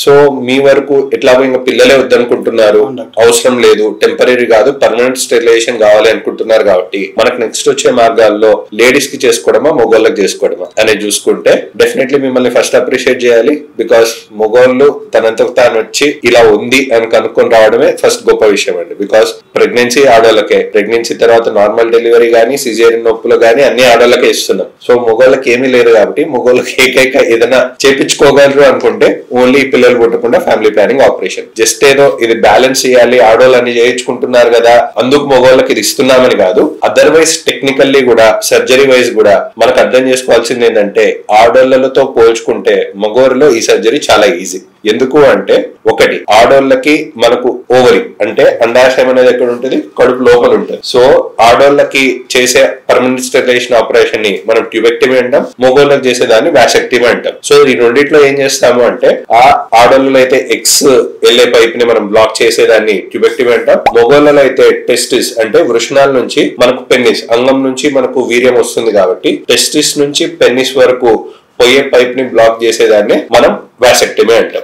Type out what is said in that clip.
So మీ వరకు ఎట్లాగో ఇంకా పిల్లలే వద్దనుకుంటున్నారు, అవసరం లేదు, టెంపరీ కాదు పర్మనెంట్ స్టెరిలైజేషన్ కావాలి అనుకుంటున్నారు కాబట్టి మనకు నెక్స్ట్ వచ్చే మార్గాల్లో లేడీస్ కి చేసుకోవడమా మగోళ్ళకి చేసుకోవడమా అనేది చూసుకుంటే డెఫినెట్లీ మిమ్మల్ని ఫస్ట్ అప్రిషియేట్ చేయాలి. బికాస్ మగోళ్ళు తనంతకు తాను వచ్చి ఇలా ఉంది అని కనుక్కొని రావడమే ఫస్ట్ గొప్ప విషయం అండి. బికాస్ ప్రెగ్నెన్సీ ఆడవాళ్ళకే, ప్రెగ్నెన్సీ తర్వాత నార్మల్ డెలివరీ గానీ సిజేరియన్ నొప్పులు గానీ అన్ని ఆడవాళ్ళకే ఇస్తున్నాం. సో మగోళ్ళకి ఏమీ లేదు కాబట్టి మగోళ్ళకి ఏకైక ఏదైనా చేపించుకోగలరు అనుకుంటే ఓన్లీ పిల్లలు పుట్టకుండా ఫ్యామిలీ ప్లానింగ్ ఆపరేషన్. జస్ట్ ఏదో ఇది బ్యాలెన్స్ చేయాలి ఆడవాళ్ళు అన్ని చేయించుకుంటున్నారు కదా అందుకు మగోళ్ళకి ఇది ఇస్తున్నామని కాదు. అదర్వైజ్ టెక్నికల్లీ కూడా సర్జరీ వైజ్ కూడా మనకు అర్థం చేసుకోవాల్సింది ఏంటంటే ఆడోళ్లతో పోల్చుకుంటే మగోళ్ళలో ఈ సర్జరీ చాలా ఈజీ. ఎందుకు అంటే ఒకటి ఆడోళ్ళకి మనకు ఓవరీ అంటే అండాశయం అనేది ఎక్కడ ఉంటుంది, కడుపు లోపల ఉంటుంది. సో ఆడోళ్ళకి చేసే పర్మనెంట్ స్టెరిలైజేషన్ ఆపరేషన్ ని మనం ట్యూబెక్టమీ అంటాం, మగోళ్ళకి చేసేదాన్ని వాసెక్టమీ అంటాం. సో ఈ రెండిట్లో ఏం చేస్తాము అంటే ఆ ఆడోళ్ళలో అయితే ఎక్స్ వెళ్ళే పైప్ ని మనం బ్లాక్ చేసేదాన్ని ట్యూబెక్టమీ అంటాం. మగోళ్ళలో అయితే టెస్టిస్ అంటే వృషణాల నుంచి మనకు పెన్నిస్ అంగం నుంచి మనకు వీర్యం వస్తుంది కాబట్టి టెస్టిస్ నుంచి పెన్నిస్ వరకు పోయే పైప్ ని బ్లాక్ చేసేదాన్ని మనం వాసెక్టమీ అంటాం.